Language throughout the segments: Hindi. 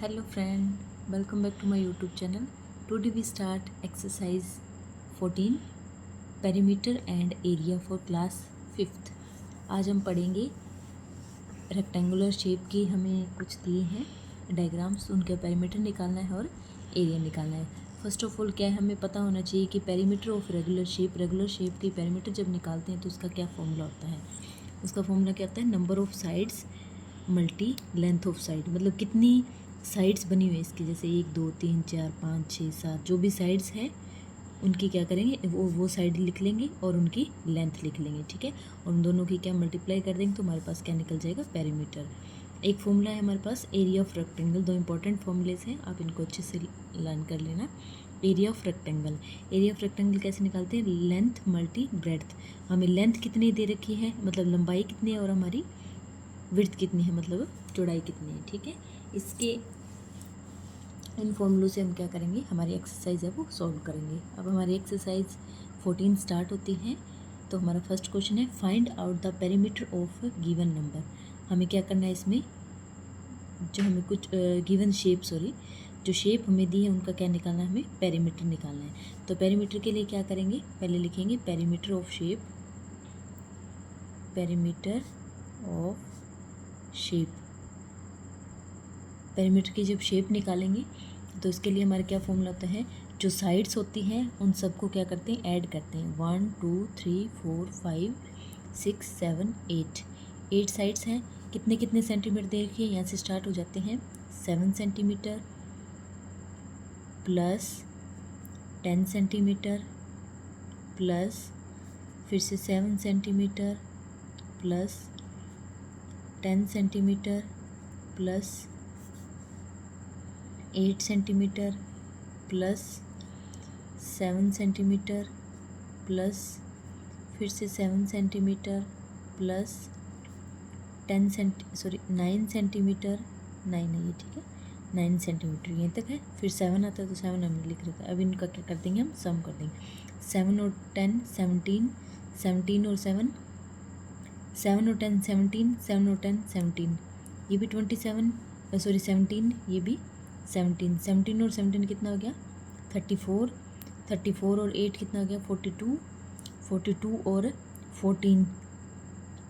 Hello friend, welcome back to my YouTube channel. Today we start exercise 14 perimeter and area for class 5th. आज हम पढ़ेंगे रेक्टेंगुलर शेप की हमें कुछ दिए हैं डायग्राम्स, उनका पेरीमीटर निकालना है और एरिया निकालना है। फर्स्ट ऑफ ऑल क्या है, हमें पता होना चाहिए कि पेरीमीटर ऑफ रेगुलर शेप की पेरीमीटर जब निकालते हैं तो उसका क्या फॉर्मूला होता है। उसका फॉर्मूला क्या होता है, number of sides multi length of side, मतलब कितनी साइड्स बनी हुई है इसकी, जैसे 1 2 3 4 5 6 7 जो भी साइड्स हैं उनकी क्या करेंगे, वो साइड लिख लेंगे और उनकी लेंथ लिख लेंगे, ठीक है। और उन दोनों की क्या मल्टीप्लाई कर देंगे तो हमारे पास क्या निकल जाएगा, पेरीमीटर। एक फॉर्मूला है हमारे पास एरिया ऑफ रेक्टेंगल, दो इंपॉर्टेंट फॉर्मूलेस हैं, आप इनको अच्छे से लर्न कर लेना। एरिया ऑफ रेक्टेंगल कैसे निकालते हैं, लेंथ मल्टी ब्रेड्थ। हमें लेंथ कितनी दे रखी है, मतलब लंबाई कितनी है, और हमारी विड्थ कितनी है, मतलब चौड़ाई कितनी है, ठीक है। इसके इन फॉर्मूलों से हम क्या करेंगे, हमारी एक्सरसाइज है वो सॉल्व करेंगे। अब हमारी एक्सरसाइज 14 स्टार्ट होती है। तो हमारा फर्स्ट क्वेश्चन है, find out the perimeter of given number. हमें क्या करना है इसमें, जो हमें कुछ गिवन शेप जो शेप हमें दी है उनका क्या निकालना है, हमें पेरीमीटर निकालना है। तो पेरीमीटर के लिए क्या करेंगे, पहले लिखेंगे perimeter of shape, perimeter of shape. Perimeter की जब शेप निकालेंगे तो इसके लिए हमारा क्या फॉर्मूला होता है, जो साइड्स होती हैं उन सबको क्या करते हैं, ऐड करते हैं। 1 2 3 4 5 6 7 8 साइड्स हैं। कितने कितने सेंटीमीटर देखिए, यहाँ से स्टार्ट हो जाते हैं। 7 सेंटीमीटर प्लस 10 सेंटीमीटर प्लस फिर से 7 centimetre plus 10 centimetre plus 8 centimetre plus 7 centimetre plus फिर से 7 सेंटीमीटर प्लस 9 सेंटीमीटर, 9 है ये, ठीक है, 9 सेंटीमीटर यहीं तक है। फिर 7 आता है तो 7 हमने लिख रखा है। अब इनका क्या कर देंगे, हम सम कर देंगे। 7 और 10 17, 17 और 7 7 और 10 17, 7 और 10 17, ये भी 27 17, ये भी 17, 17 और 17 कितना हो गया, 34, 34 और 8 कितना हो गया, 42, 42 और 14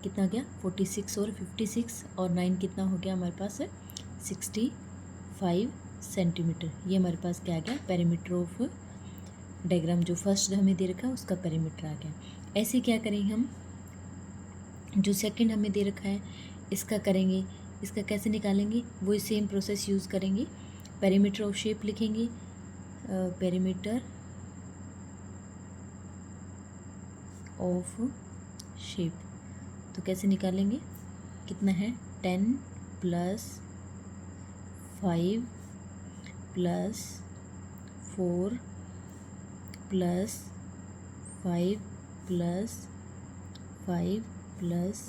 कितना हो गया, 46 और 56 और 9 कितना हो गया हमारे पास, 65 सेंटीमीटर। ये हमारे पास क्या आ गया, पेरीमीटर ऑफ डायग्राम जो फर्स्ट हमें दे रखा है उसका पेरीमीटर आ गया। ऐसे क्या करेंगे हम, जो सेकंड हमें दे रखा है इसका करेंगे, इसका कैसे निकालेंगे, वही सेम प्रोसेस यूज़ करेंगे। पेरीमीटर ऑफ शेप लिखेंगे, पेरीमीटर ऑफ शेप, तो कैसे निकालेंगे, कितना है, 10 plus 5 plus 4 plus 5 plus 5 plus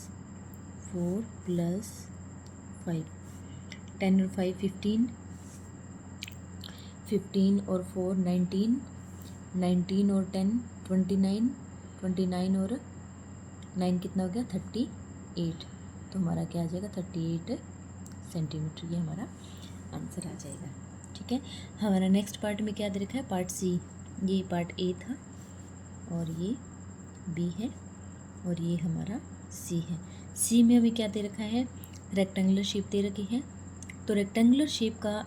4 plus 5, 10 और 5 15, 15 और 4 19, 19 और 10 29, 29 और 9 कितना हो गया, 38। तो हमारा क्या आ जाएगा, 38 सेंटीमीटर, ये हमारा आंसर आ जाएगा, ठीक है। हमारा नेक्स्ट पार्ट में क्या दे रखा है, पार्ट सी। ये पार्ट ए था और ये बी है और ये हमारा सी है। सी में हमें क्या दे रखा है, रेक्टेंगुलर शेप दे रखी है। तो रेक्टेंगुलर शेप का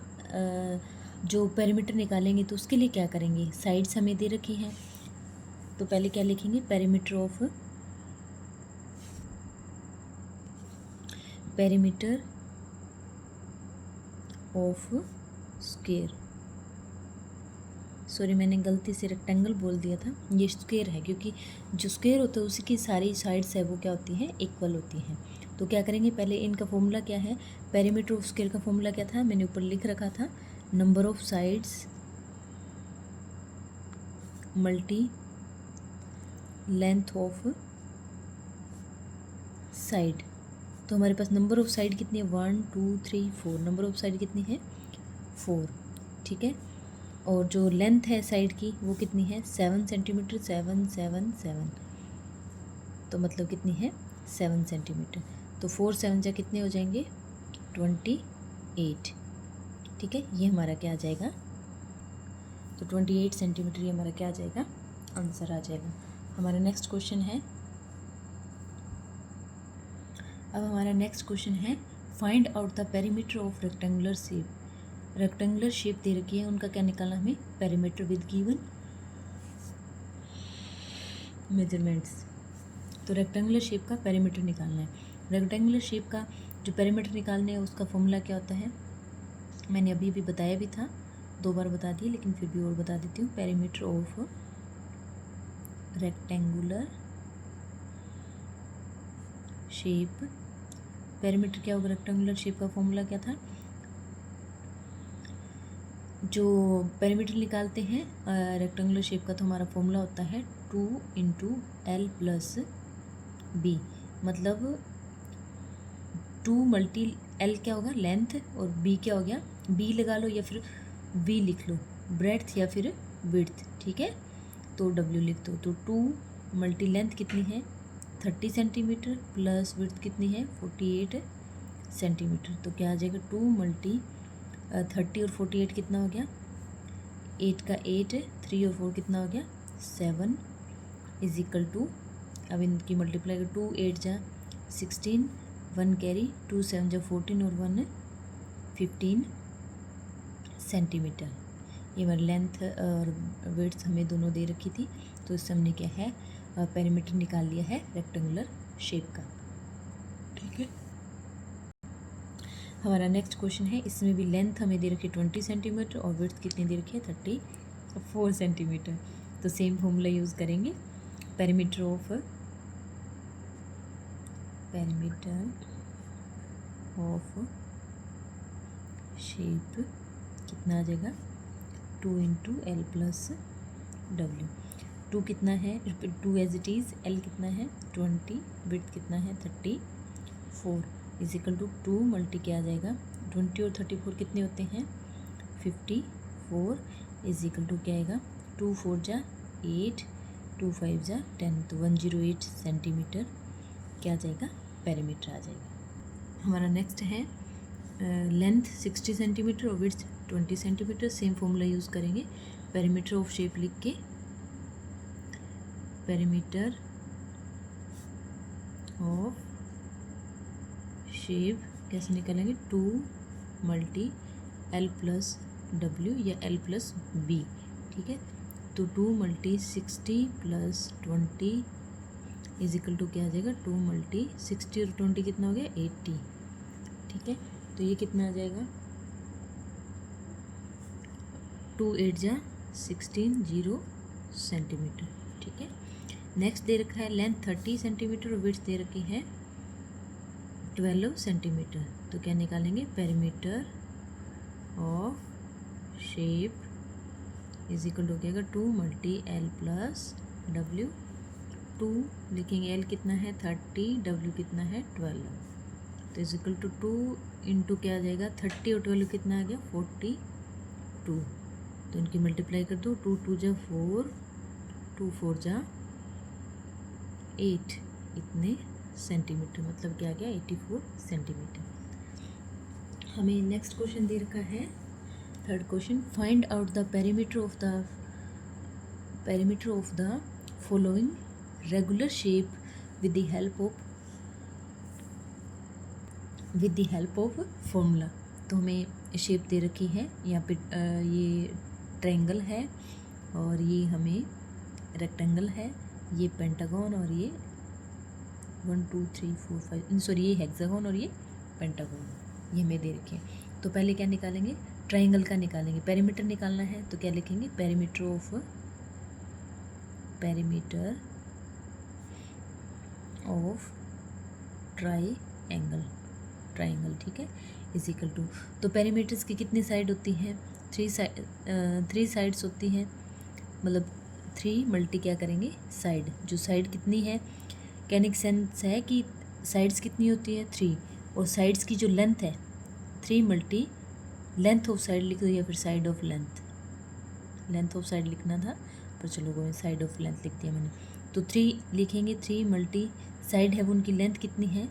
जो पेरीमीटर निकालेंगे तो उसके लिए क्या करेंगे, साइड्स हमें दे रखी हैं। तो पहले क्या लिखेंगे, पेरीमीटर ऑफ स्क्वायर, सॉरी मैंने गलती से रेक्टेंगल बोल दिया था, ये स्क्वायर है, क्योंकि जो स्क्वायर होता है उसकी सारी साइड्स है वो क्या होती हैं, इक्वल होती हैं। तो क्या करेंगे, पहले इनका फॉर्मूला क्या है, पेरीमीटर ऑफ स्क्वायर का फॉर्मूला क्या था, मैंने ऊपर लिख रखा था, number of sides multi length of side. तो हमारे पास नंबर ऑफ साइड कितनी है, 1 2 3 4, नंबर ऑफ साइड कितनी है, 4, ठीक है। और जो लेंथ है साइड की वो कितनी है, 7 सेंटीमीटर, 7 7 7, तो मतलब कितनी है, 7 सेंटीमीटर। तो 4 7 जा कितने हो जाएंगे, 28, ठीक है, ये हमारा क्या आ जाएगा, तो 28 सेंटीमीटर ये हमारा क्या आ जाएगा, आंसर आ जाएगा। हमारा नेक्स्ट क्वेश्चन है, अब हमारा नेक्स्ट क्वेश्चन है find out the perimeter of rectangular shape. Rectangular shape दे रखी है, उनका क्या निकालना हमें, पेरीमीटर विद गिवन मेजरमेंट्स। तो रेक्टेंगुलर शेप का पेरीमीटर निकालना है। रेक्टेंगुलर शेप का जो पेरीमीटर निकालने है उसका फॉर्मूला क्या होता है, मैंने अभी भी बताया भी था, 2 बार बता दिए लेकिन फिर भी और बता देती हूँ। Perimeter of rectangular shape, perimeter क्या होगा, रेक्टेंगुलर शेप का फॉर्मूला क्या था, जो पेरीमीटर निकालते हैं रेक्टेंगुलर शेप का, तो हमारा फॉर्मूला होता है 2 × L + B। मतलब 2 × L क्या होगा, लेंथ, और B क्या हो गया, B लगा लो या फिर V लिख लो, ब्रेड्थ या फिर विड्थ, ठीक है, तो W लिख दो। तो 2 × लेंथ कितनी है, 30 सेंटीमीटर, प्लस विड्थ कितनी है, 48 सेंटीमीटर। तो क्या आ जाएगा, 2 × 30 और 48 कितना हो गया, 8 का 8, 3 और 4 कितना हो गया, 7 = अब इनकी मल्टीप्लाई कर, 2 8 जा 16, 1 कैरी, 2 7 जा 14 और 1 15 सेंटीमीटर। ये हमारी लेंथ और विड्थ हमें दोनों दे रखी थी, तो इससे हमने क्या है, पेरीमीटर निकाल लिया है रेक्टेंगुलर शेप का, ठीक है। हमारा नेक्स्ट क्वेश्चन है, इसमें भी लेंथ हमें दे रखी है 20 सेंटीमीटर और विड्थ कितनी दे रखी है, 34 सेंटीमीटर। तो सेम फॉर्मूला यूज़ करेंगे, पेरीमीटर ऑफ शेप कितना आ जाएगा, 2 × L + W। 2 कितना है, 2 एज इट इज़, L कितना है 20, विड्थ कितना है 34, = 2 × क्या आ जाएगा, 20 और 34 कितने होते हैं, 54, = क्या आएगा, 2 4 जा 8, 2 5 जा 10, तो 108 सेंटीमीटर क्या आ जाएगा, पेरीमीटर आ जाएगा। हमारा नेक्स्ट है लेंथ 60 सेंटीमीटर और width 20 centimetre. Same formula use करेंगे, पेरीमीटर ऑफ शेप लिख के, पेरीमीटर ऑफ शेप कैसे निकालेंगे, 2 × L + W या L + B, ठीक है। तो 2 × 60 + 20 = क्या आ जाएगा, 2 × 60 और 20 कितना हो गया, 80, ठीक है। तो ये कितना आ जाएगा, 2 8 जा 16, 0 सेंटीमीटर, ठीक है। नेक्स्ट दे रखा है लेंथ 30 सेंटीमीटर और विड्थ दे रखी है 12 सेंटीमीटर। तो क्या निकालेंगे, पेरीमीटर ऑफ शेप = हो जाएगा 2 × L + W। 2 लिखेंगे, L कितना है 30, W कितना है 12, तो = 2 × क्या आ जाएगा, 30 और 12 कितना आ गया, 42। तो इनकी मल्टीप्लाई कर दो, 2 2 जा 4, 2 4 जा 8, इतने सेंटीमीटर, मतलब क्या आ गया, 84 सेंटीमीटर। हमें नेक्स्ट क्वेश्चन दे रखा है, third question, find out the perimeter of the following regular shape with the help of formula. तो हमें शेप दे रखी है, यहाँ पे ये ट्रायंगल है और ये हमें रेक्टेंगल है, ये पेंटागन और ये 1 2 3 4 5 सॉरी ये हेक्सागन और ये पेंटागन, ये हमें दे रखे हैं। तो पहले क्या निकालेंगे, ट्रायंगल का निकालेंगे, पेरीमीटर निकालना है, तो क्या लिखेंगे, पेरीमीटर ऑफ ट्रायंगल, ठीक है, = तो पेरीमीटर्स की कितनी साइड होती हैं, 3 साइड्स होती हैं, मतलब 3 × क्या करेंगे, साइड, जो साइड कितनी है, कहने का सेंस है कि साइड्स कितनी होती है 3, और साइड्स की जो लेंथ है 3 × लेंथ ऑफ साइड लिख दो या फिर side of length of side लिखना था, पर चलो वो साइड ऑफ लेंथ लिख दिया मैंने। तो 3 लिखेंगे, 3 × साइड है वो उनकी लेंथ कितनी है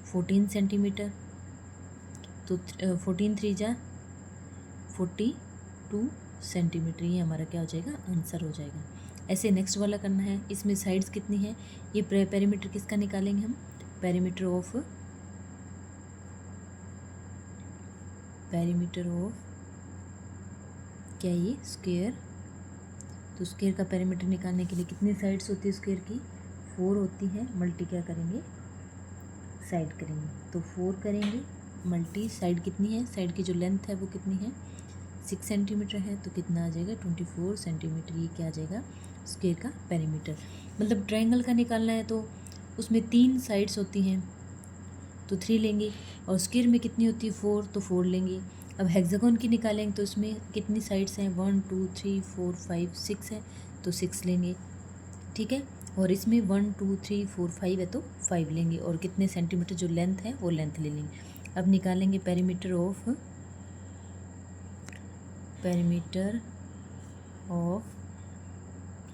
14 सेंटीमीटर, तो 14 3 जा 42 सेंटीमीटर। ये हमारा क्या हो जाएगा, आंसर हो जाएगा। ऐसे नेक्स्ट वाला करना है। इसमें साइड्स कितनी है, ये पेरीमीटर किसका निकालेंगे हम, पेरीमीटर ऑफ क्या ये स्क्वायर। तो स्क्वायर का पेरीमीटर निकालने के लिए कितनी साइड्स होती है स्क्वायर की, 4 होती है, मल्टी क्या करेंगे, साइड करेंगे। तो 4 करेंगे मल्टी साइड कितनी है, साइड की जो लेंथ है वो कितनी है, 6 सेंटीमीटर है। तो कितना आ जाएगा, 24 सेंटीमीटर। ये क्या आ जाएगा, स्क्वायर का पेरीमीटर। मतलब ट्रायंगल का निकालना है तो उसमें 3 साइड्स होती हैं तो 3 लेंगे, और स्क्वायर में कितनी होती है 4, तो 4 लेंगे। अब हेक्सागोन की निकालेंगे तो इसमें कितनी साइड्स हैं, 1 2 3 4 5 6 है, तो 6 लेंगे, ठीक है। और इसमें 1 2 3 4 5 है तो 5 लेंगे, और कितने सेंटीमीटर जो लेंथ है वो लेंथ ले लेंगे। अब निकालेंगे पेरीमीटर ऑफ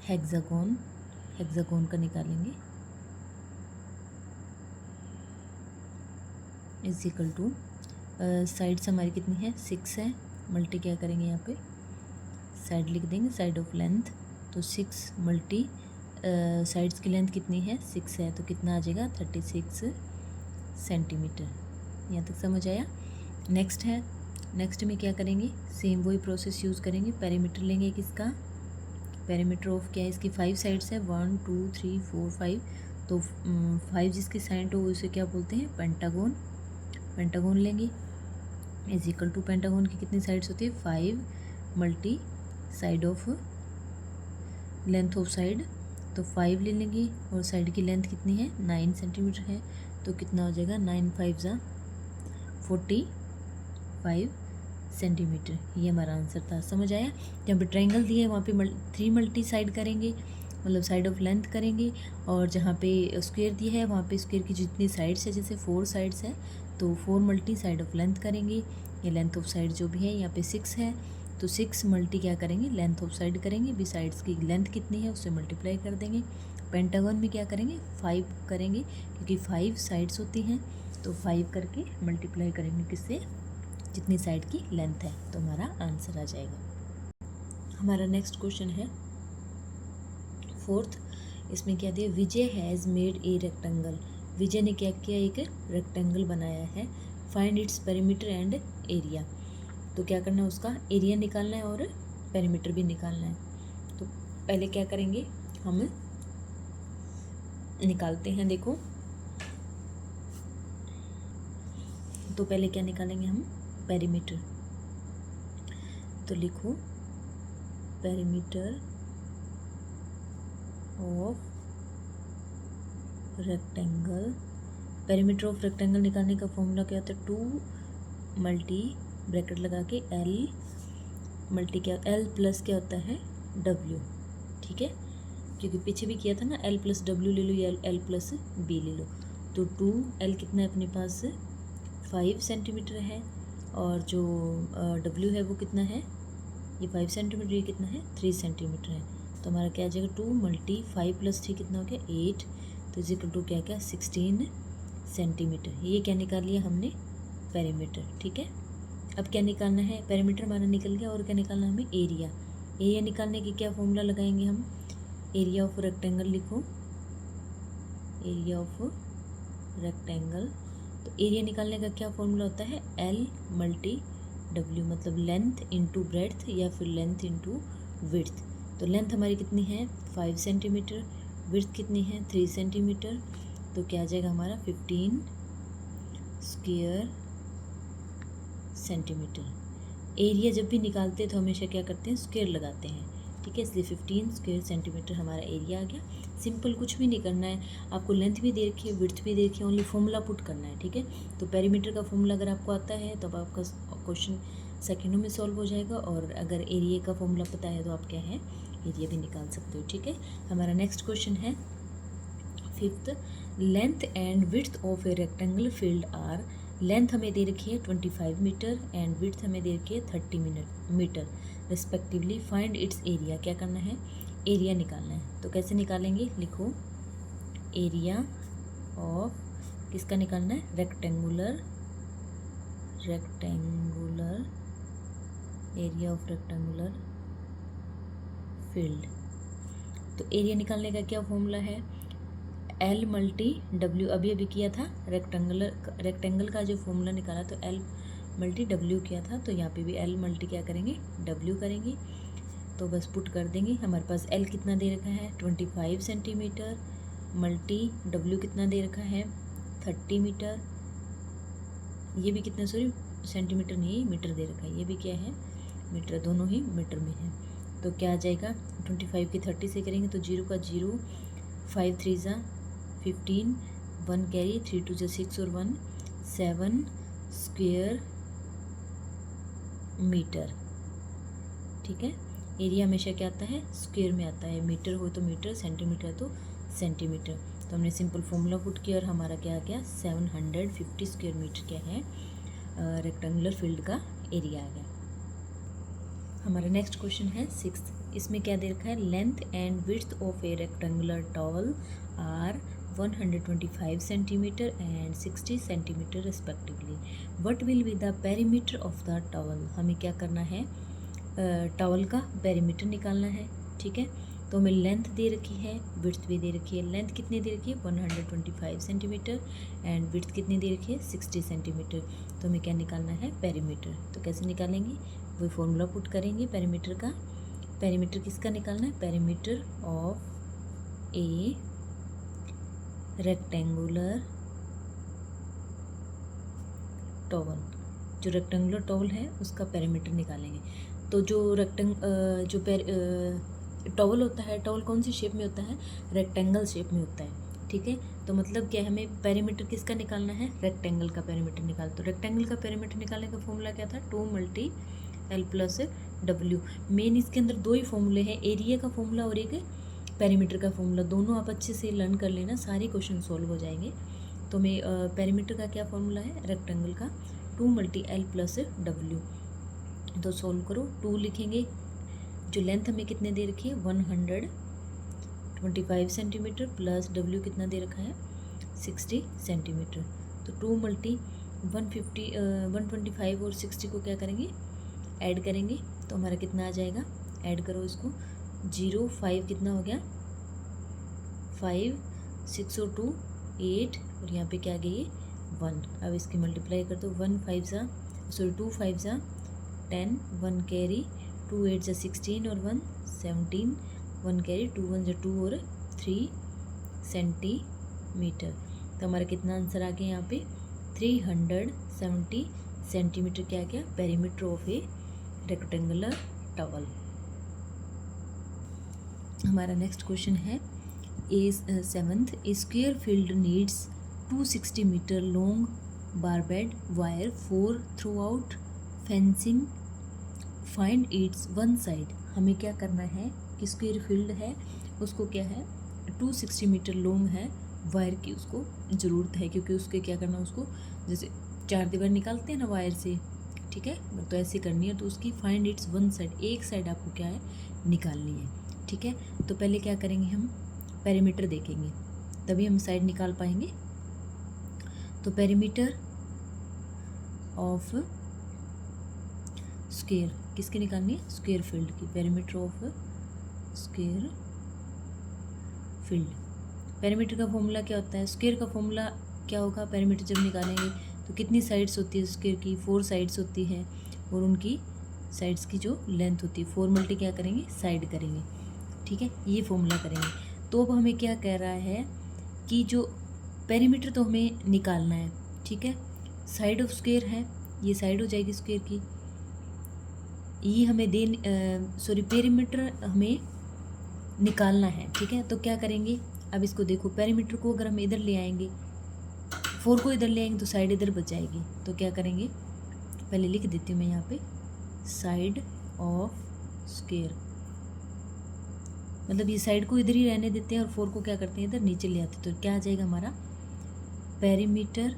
हेक्सागोन का निकालेंगे, इज इक्वल टू साइड्स हमारी कितनी है, 6 है, मल्टी क्या करेंगे यहाँ पे साइड लिख देंगे, साइड ऑफ लेंथ। तो 6 मल्टी साइड्स की लेंथ कितनी है, 6 है, तो कितना आ जाएगा 36 सेंटीमीटर। यहाँ तक समझ आया। नेक्स्ट है, नेक्स्ट में क्या करेंगे, सेम वही प्रोसेस यूज़ करेंगे। पेरीमीटर लेंगे किसका, पेरीमीटर ऑफ क्या है, इसकी 5 साइड्स है, 1 2 3 4 5। तो 5 जिसकी साइड हो उसे क्या बोलते हैं, पेंटागोन लेंगे, इज इक्वल टू पेंटागोन की कितनी साइड्स होती है, 5 multi side of length of side. तो 5 ले लेंगे, और साइड की लेंथ कितनी है, 9 सेंटीमीटर है। तो कितना हो जाएगा, 9 5 जा 45 सेंटीमीटर। ये हमारा आंसर था। समझ आया। जहाँ पे ट्रायंगल दिया है वहाँ पे 3 मल्टी साइड करेंगे, मतलब साइड ऑफ लेंथ करेंगे, और जहाँ पे स्क्वायर दिया है वहाँ पे स्क्वायर की जितनी साइड्स है, जैसे 4 साइड्स है तो 4 मल्टी साइड ऑफ लेंथ करेंगे। ये लेंथ ऑफ साइड जो भी है, यहाँ पे 6 है तो 6 मल्टी क्या करेंगे, लेंथ ऑफ साइड करेंगे, भी साइड्स की लेंथ कितनी है उससे मल्टीप्लाई कर देंगे। पेंटागन में क्या करेंगे, 5 करेंगे, क्योंकि 5 साइड्स होती हैं, तो 5 करके मल्टीप्लाई करेंगे किससे, जितनी साइड की लेंथ है, तो हमारा आंसर आ जाएगा। हमारा नेक्स्ट क्वेश्चन है 4th। इसमें क्या दिया, विजय हैज़ मेड ए रेक्टेंगल। विजय ने क्या किया, एक रेक्टेंगल बनाया है। Find its perimeter and area. तो क्या करना है, उसका एरिया निकालना है और पेरीमीटर भी निकालना है। तो पहले क्या करेंगे, हम निकालते हैं, देखो। तो पहले क्या निकालेंगे हम, पेरीमीटर। तो लिखो perimeter of rectangle. Perimeter of rectangle निकालने का फॉर्मूला क्या होता है, 2 मल्टी ब्रैकेट लगा के L मल्टी क्या, L प्लस क्या होता है W, ठीक है, क्योंकि पीछे भी किया था ना, L प्लस W ले लो या L प्लस B ले लो। तो 2L कितना है अपने पास, 5 सेंटीमीटर है, और जो W है वो कितना है, ये 5 सेंटीमीटर, ये कितना है 3 सेंटीमीटर है। तो हमारा क्या आ जाएगा, 2 मल्टी 5 प्लस 3 कितना हो गया 8। तो इज इक्वल टू क्या क्या 16 सेंटीमीटर। ये क्या निकाल लिया हमने, पेरीमीटर, ठीक है। अब क्या निकालना है, पेरीमीटर हमारा निकल गया, और क्या निकालना है हमें, एरिया। एरिया निकालने की क्या फॉर्मूला लगाएंगे हम, एरिया ऑफ रेक्टेंगल लिखो, एरिया ऑफ रेक्टेंगल। तो एरिया निकालने का क्या फॉर्मूला होता है, L मल्टी W, मतलब लेंथ इंटू ब्रेड्थ या फिर लेंथ इंटू विड्थ। तो लेंथ हमारी कितनी है 5 सेंटीमीटर, विड्थ कितनी है 3 सेंटीमीटर। तो क्या आ जाएगा हमारा 15 स्क्वायर सेंटीमीटर। एरिया जब भी निकालते हैं तो हमेशा क्या करते हैं, स्क्वायर लगाते हैं, ठीक है, इसलिए 15 स्क्वायर सेंटीमीटर हमारा एरिया आ गया। सिंपल, कुछ भी नहीं करना है आपको, लेंथ भी दे रखी है, विड्थ भी दे रखी है, ओनली फॉर्मूला पुट करना है, ठीक है। तो पेरीमीटर का फॉर्मूला अगर आपको आता है तो अब आपका क्वेश्चन सेकेंडों में सॉल्व हो जाएगा, और अगर एरिया का फॉर्मूला पता है तो आप क्या है, एरिया भी निकाल सकते हो, ठीक है। हमारा नेक्स्ट क्वेश्चन है 5th। Length and width of a rectangle field are. Length हमें दे रखी है 25 मीटर एंड विड्थ हमें दे रखी है 30 metre respectively. Find its area. क्या करना है, एरिया निकालना है। तो कैसे निकालेंगे, लिखो एरिया ऑफ, किसका निकालना है, rectangular area of rectangular field. तो एरिया निकालने का क्या फॉर्मूला है, L मल्टी W। अभी अभी किया था रेक्टेंगल का जो फॉर्मूला निकाला तो L मल्टी W किया था, तो यहाँ पे भी L मल्टी क्या करेंगे, W करेंगे। तो बस पुट कर देंगे। हमारे पास L कितना दे रखा है 25 सेंटीमीटर, मल्टी W कितना दे रखा है 30 मीटर। ये भी कितना, सॉरी सेंटीमीटर नहीं मीटर दे रखा है, ये भी क्या है मीटर, दोनों ही मीटर में है। तो क्या आ जाएगा 25 की 30 से करेंगे तो 0 का 0, 5 3 ज़ा 15, 1 कैरी, 3 2 ज़ा 6 और 1 7 स्क्वेयर मीटर। ठीक है, एरिया हमेशा क्या आता है स्क्वेयर में आता है, मीटर हो तो मीटर, सेंटीमीटर तो सेंटीमीटर। तो हमने सिंपल फॉर्मूला पुट किया और हमारा क्या आ गया 750 स्क्वेयर मीटर क्या है रेक्टेंगुलर फील्ड का एरिया आ गया। हमारा नेक्स्ट क्वेश्चन है 6th। इसमें क्या दे रखा है, length and width of a rectangular towel are 125 centimetre and 60 centimetre respectively. What will be the perimeter of the towel. हमें क्या करना है, टॉवल का पेरीमीटर निकालना है। ठीक है, तो हमें लेंथ दे रखी है, विड्थ भी दे रखी है। लेंथ कितनी दे रखी है 125 सेंटीमीटर एंड विड्थ कितनी दे रखी है 60 सेंटीमीटर। तो हमें क्या निकालना है पेरीमीटर। तो कैसे निकालेंगे, वही फॉर्मूला पुट करेंगे पेरीमीटर का। पेरीमीटर किसका निकालना है, perimeter of a rectangular towel. जो रेक्टेंगुलर टॉवल है उसका पेरीमीटर निकालेंगे। तो जो टॉवल होता है, टॉवल कौन सी शेप में होता है, रेक्टेंगल शेप में होता है। ठीक है, तो मतलब क्या है, हमें पेरीमीटर किसका निकालना है, रेक्टेंगल का पेरीमीटर निकाल। तो रेक्टेंगल का पेरीमीटर निकालने का फॉर्मूला क्या था, 2 multi L plus W। Main इसके अंदर दो ही फॉर्मूले हैं, एरिया का फॉर्मूला और एक पेरीमीटर का फॉर्मूला। दोनों आप अच्छे से लर्न कर लेना, सारे क्वेश्चन सॉल्व हो जाएंगे। तो मैं पेरीमीटर का क्या फॉर्मूला है, रेक्टेंगल का 2 मल्टी L प्लस W। तो सॉल्व करो, 2 लिखेंगे। जो लेंथ हमें कितने दे रखी है 125 सेंटीमीटर प्लस W कितना दे रखा है 60 सेंटीमीटर। तो 2 मल्टी 125 और 60 को क्या करेंगे, ऐड करेंगे। तो हमारा कितना आ जाएगा, ऐड करो इसको, 0 5 कितना हो गया 5, 6 और 2 8 और यहाँ पे क्या आ गई 1। अब इसकी मल्टीप्लाई कर दो, 2 5 ज़ा 10, 1 कैरी, 2 8 ज़ा 16 और 1 17, 1 कैरी, 2 1 ज़ा 2 और 3 सेंटीमीटर। तो हमारा कितना आंसर आ गया यहाँ पे 370 सेंटीमीटर क्या क्या perimeter of a rectangular towel. हमारा नेक्स्ट क्वेश्चन है 7th। A square field needs 260 metre long barbed wire for throughout fencing, find its one side. हमें क्या करना है कि स्क्वेयर फील्ड है उसको क्या है 260 मीटर लॉन्ग है, वायर की उसको ज़रूरत है, क्योंकि उसके क्या करना, उसको जैसे 4 दीवार निकालते हैं ना वायर से, ठीक है, तो ऐसे करनी है। तो उसकी फाइंड इट्स वन साइड, एक साइड आपको क्या है निकालनी है। ठीक है, तो पहले क्या करेंगे, हम पेरीमीटर देखेंगे तभी हम साइड निकाल पाएंगे। तो पेरीमीटर ऑफ स्क्वेयर किसकी निकालनी है, स्क्वेयर फील्ड की। Perimeter of square field, perimeter का फॉर्मूला क्या होता है, स्क्वेयर का फॉर्मूला क्या होगा, पेरीमीटर जब निकालेंगे तो कितनी साइड्स होती है स्क्वेयर की, 4 साइड्स होती है और उनकी साइड्स की जो लेंथ होती है 4 मल्टी क्या करेंगे साइड करेंगे। ठीक है, ये फॉर्मूला करेंगे। तो अब हमें क्या कह रहा है कि जो पेरीमीटर तो हमें निकालना है, ठीक है, साइड ऑफ स्क्वेयर है, ये साइड हो जाएगी स्क्वेयर की, ये हमें पेरीमीटर हमें निकालना है। ठीक है, तो क्या करेंगे, अब इसको देखो, पेरीमीटर को अगर हम इधर ले आएंगे, 4 को इधर ले आएंगे तो साइड इधर बच जाएगी। तो क्या करेंगे, पहले लिख देती हूँ मैं यहाँ पे, साइड ऑफ स्क्वेयर, मतलब ये साइड को इधर ही रहने देते हैं और 4 को क्या करते हैं इधर नीचे ले आते हैं। तो क्या आ जाएगा हमारा पेरीमीटर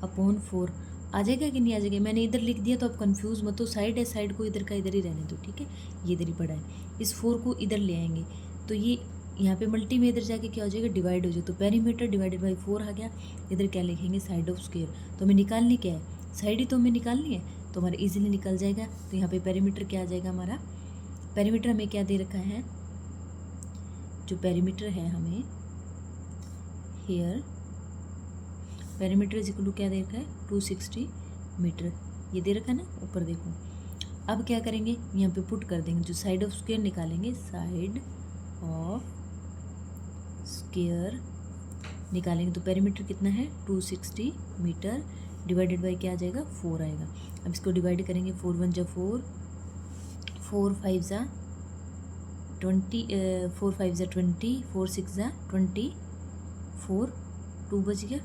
अपॉन 4 आ जाएगा कि नहीं आ जाएगा। मैंने इधर लिख दिया तो आप कंफ्यूज मत हो, साइड है, साइड को इधर का इधर ही रहने दो। ठीक है, ये इधर ही पड़ा है, इस 4 को इधर ले आएंगे तो ये यहाँ पे मल्टी में इधर जाके क्या हो जाएगा, डिवाइड हो जाएगा। तो पेरीमीटर डिवाइडेड बाई 4 आ गया। इधर क्या लिखेंगे, साइड ऑफ स्क्वेयर। तो हमें निकालनी क्या है, साइड ही तो हमें निकालनी है। तो तो हमारा इजीली निकल जाएगा। तो यहाँ पे पेरीमीटर क्या आ जाएगा हमारा, पेरीमीटर हमें क्या दे रखा है, जो पेरीमीटर है हमें here perimeter is equal to क्या दे रखा है 260 मीटर, ये दे रखा है ना ऊपर देखो। अब क्या करेंगे, यहाँ पे पुट कर देंगे, जो साइड ऑफ स्क्वायर निकालेंगे, साइड ऑफ स्क्वायर निकालेंगे तो पेरीमीटर कितना है 260 मीटर डिवाइडेड बाय क्या आ जाएगा 4 आएगा। अब इसको डिवाइड करेंगे, 4 1 जा 4, 4 5 जा 20, 4 5 जा 20, 4 6 जा 24, 2 बच गया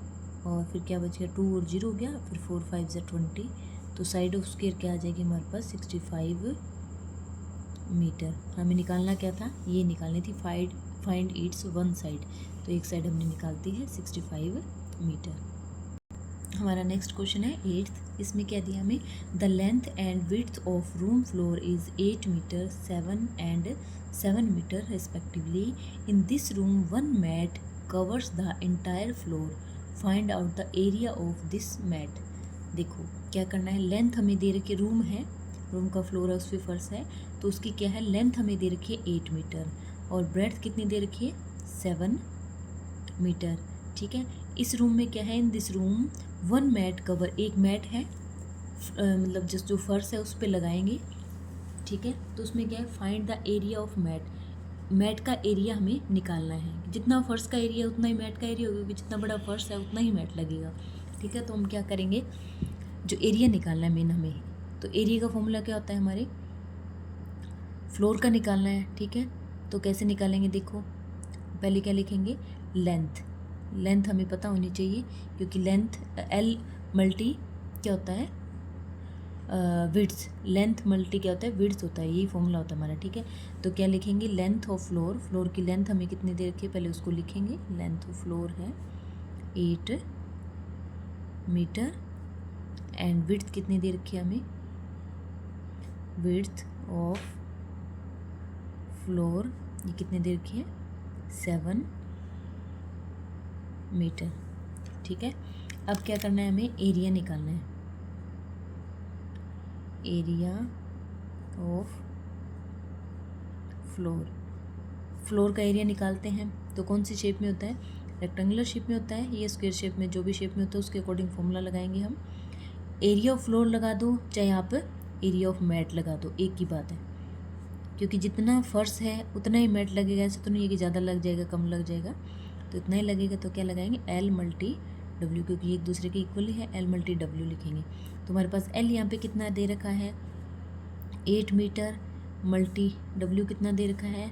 और फिर क्या बच गया 2 और 0 हो गया, फिर 4 5 जा 20, तो साइड ऑफ स्क्वायर क्या आ जाएगी हमारे पास 65 मीटर। हमें निकालना क्या था, ये निकालनी थी फाइंड इट्स वन साइड, तो एक साइड हमने निकाल दी है 65 मीटर। हमारा नेक्स्ट क्वेश्चन है 8th, इसमें क्या दिया हमें, the length and width of room floor is 8 metre 7 and 7 metre respectively. In this room one mat covers the entire floor, find out the area of this mat. देखो क्या करना है, लेंथ हमें दे रखी, रूम है, रूम का फ्लोर है, उस पर फर्श है, तो उसकी क्या है लेंथ हमें दे रखी है 8 मीटर और ब्रेड्थ कितनी दे रखी है 7 मीटर। ठीक है, इस रूम में क्या है, in this room one mat cover, एक मैट है, मतलब जो फर्श है उस पर लगाएंगे। ठीक है, तो उसमें क्या है, find the area of mat, mat का एरिया हमें निकालना है, जितना फर्श का एरिया उतना ही मैट का एरिया होगा, क्योंकि जितना बड़ा फर्श है उतना ही मैट लगेगा। ठीक है, तो हम क्या करेंगे, जो एरिया निकालना है मेन हमें, तो एरिया का फॉर्मूला क्या होता है, हमारे फ्लोर का निकालना है। ठीक है, तो कैसे निकालेंगे, देखो पहले क्या लिखेंगे, लेंथ, लेंथ हमें पता होनी चाहिए, क्योंकि लेंथ L मल्टी क्या होता है विड्थ, लेंथ मल्टी क्या होता है विड्थ होता है, यही फॉर्मूला होता है हमारा। ठीक है, तो क्या लिखेंगे, लेंथ ऑफ फ्लोर, फ्लोर की लेंथ हमें कितनी दे रखी है, पहले उसको लिखेंगे, लेंथ ऑफ फ्लोर है 8 मीटर एंड विड्थ कितनी दे रखी है हमें, विड्थ ऑफ फ्लोर ये कितनी दे रखी है 7 मीटर। ठीक है, अब क्या करना है, हमें एरिया निकालना है, एरिया ऑफ फ्लोर, फ्लोर का एरिया निकालते हैं तो कौन सी शेप में होता है, रेक्टेंगुलर शेप में होता है, ये स्क्वायर शेप में, जो भी शेप में होता है उसके अकॉर्डिंग फॉर्मूला लगाएंगे हम। एरिया ऑफ फ्लोर लगा दो चाहे आप एरिया ऑफ मैट लगा दो, एक ही बात है, क्योंकि जितना फर्श है उतना ही मैट लगेगा, ऐसे तो नहीं है कि ज़्यादा लग जाएगा कम लग जाएगा, तो इतना ही लगेगा। तो क्या लगाएंगे L मल्टी W, क्योंकि एक दूसरे के इक्वल ही है, L मल्टी W लिखेंगे। तो हमारे पास L यहाँ पे कितना दे रखा है 8 मीटर मल्टी W कितना दे रखा है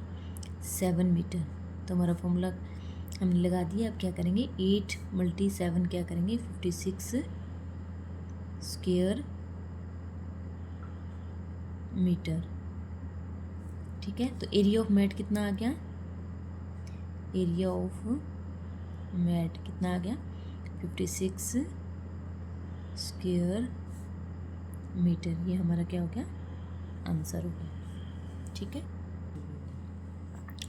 7 मीटर, तो हमारा फॉर्मूला हमने लगा दिया। अब क्या करेंगे, 8 मल्टी 7 क्या करेंगे 56 स्क्वायर मीटर। ठीक है, तो एरिया ऑफ मैट कितना आ गया, एरिया ऑफ मैट कितना आ गया 56 स्क्वायर मीटर, ये हमारा क्या हो गया आंसर हो गया। ठीक है,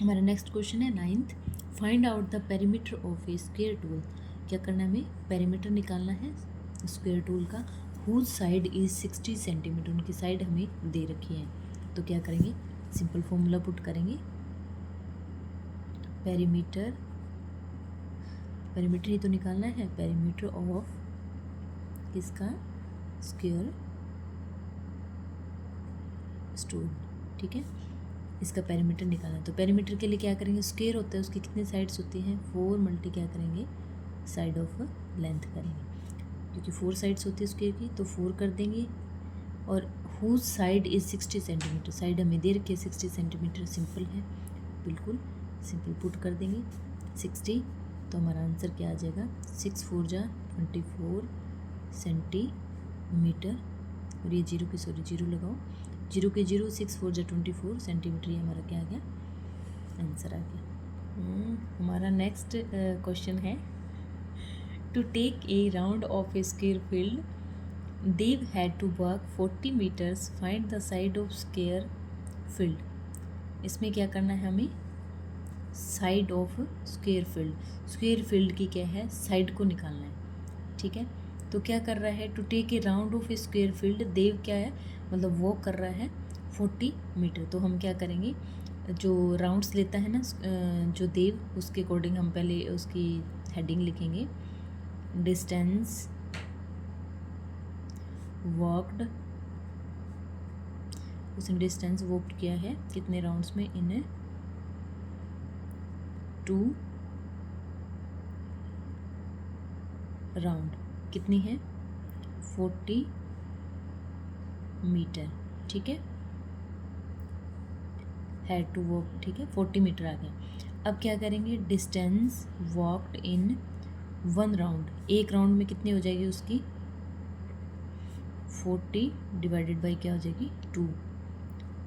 हमारा नेक्स्ट क्वेश्चन है 9th, find out the perimeter of a square tool. क्या करना है, हमें पेरीमीटर निकालना है स्क्वायर टूल का, हुज साइड इज 60 सेंटीमीटर, उनकी साइड हमें दे रखी है। तो क्या करेंगे, सिंपल फॉर्मूला पुट करेंगे, पेरीमीटर, पेरीमीटर ही तो निकालना है, पेरीमीटर ऑफ किसका स्क्वायर स्टूल। ठीक है, इसका पेरीमीटर निकालना है, तो पेरीमीटर के लिए क्या करेंगे, स्क्वायर होता है उसकी कितनी साइड्स होती हैं 4 मल्टी क्या करेंगे साइड ऑफ लेंथ करेंगे, क्योंकि 4 साइड्स होती है स्क्वायर की, तो 4 कर देंगे। और whose side is 60 centimetre, side हमें दे रखी है 60 सेंटीमीटर, सिंपल है, बिल्कुल सिंपल पुट कर देंगे 60, तो हमारा आंसर क्या आ जाएगा 6 4 जा 24 सेंटीमीटर, और ये जीरो की सॉरी जीरो लगाओ, जीरो के जीरो 6 4 जा 24 सेंटीमीटर, ये हमारा क्या आ गया आंसर आ गया। हमारा नेक्स्ट क्वेश्चन है, to take a round of a square field Dev had to walk 40 meters, find the side of square field। इसमें क्या करना है हमें, side of square field, square field की क्या है साइड को निकालना है। ठीक है, तो क्या कर रहा है, to take a round of square field, देव क्या है मतलब वॉक कर रहा है 40 मीटर। तो हम क्या करेंगे, जो राउंड्स लेता है ना जो देव, उसके अकॉर्डिंग हम पहले उसकी हेडिंग लिखेंगे, डिस्टेंस वॉकड, उसने डिस्टेंस वॉकड किया है कितने राउंड्स में, इन 2 राउंड, कितनी है 40 मीटर, ठीक है, हैड टू वॉक, ठीक है 40 मीटर आ गया। अब क्या करेंगे, डिस्टेंस वॉकड इन 1 राउंड, एक राउंड में कितनी हो जाएगी उसकी 40 डिवाइडेड बाई क्या हो जाएगी 2,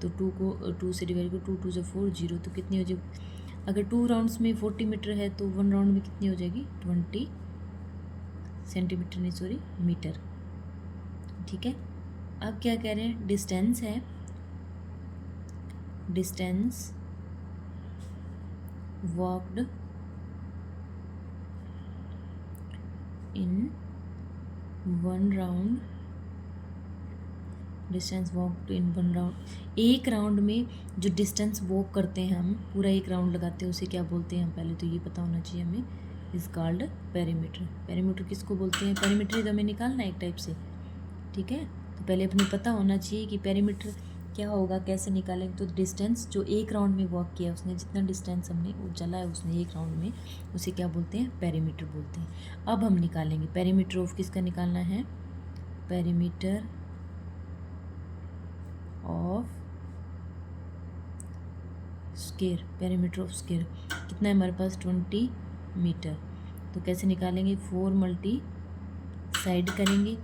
तो 2 को 2 से डिवाइड करो, 2 2 से 4 0, तो कितनी हो जाएगी, अगर 2 राउंड्स में 40 मीटर है तो 1 राउंड में कितनी हो जाएगी 20 सेंटीमीटर, नहीं सॉरी मीटर, ठीक है। अब क्या कह रहे हैं, डिस्टेंस है, distance walked in 1 round, distance walk in 1 round, एक राउंड में जो डिस्टेंस वॉक करते हैं हम, पूरा एक राउंड लगाते हैं, उसे क्या बोलते हैं हम पहले तो ये पता होना चाहिए हमें, इज कॉल्ड पेरीमीटर। पेरीमीटर किसको बोलते हैं, पेरीमीटर तो हमें निकालना है एक टाइप से, ठीक है। तो पहले अपने पता होना चाहिए कि पेरीमीटर क्या होगा, कैसे निकालेंगे। तो डिस्टेंस जो एक राउंड में वॉक किया उसने, जितना डिस्टेंस हमने वो चला है उसने एक राउंड में, उसे क्या बोलते हैं पेरीमीटर बोलते हैं। अब हम निकालेंगे पेरीमीटर ऑफ किसका निकालना है, perimeter of square, perimeter of square कितना है हमारे पास 20 मीटर। तो कैसे निकालेंगे, 4 मल्टी साइड करेंगे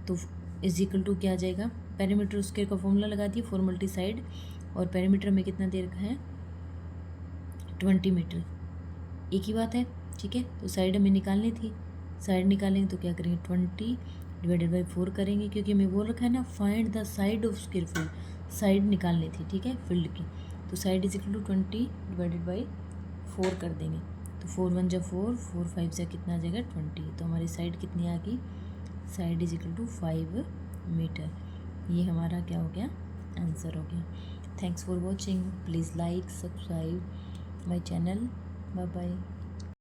तो इज इक्वल टू क्या आ जाएगा, पेरीमीटर स्क्वायर का फॉर्मूला लगा दिए 4 मल्टी साइड, और पेरीमीटर में कितना दे रखा है 20 मीटर, एक ही बात है, ठीक है। तो साइड हमें निकालनी थी, साइड निकालेंगे तो क्या करेंगे 20 डिवाइडेड बाई 4 करेंगे, क्योंकि हमें बोल रखा है ना find the side of square field, side निकालनी थी, ठीक है फील्ड की। तो side is equal to 20 divided by 4 कर देंगे, तो 4 1 जा 4, 4 5 से कितना आ जाएगा 20, तो हमारी साइड कितनी आ गई, side is equal to 5 metre. ये हमारा क्या हो गया, आंसर हो गया। Thanks for watching, please like subscribe my channel, bye bye.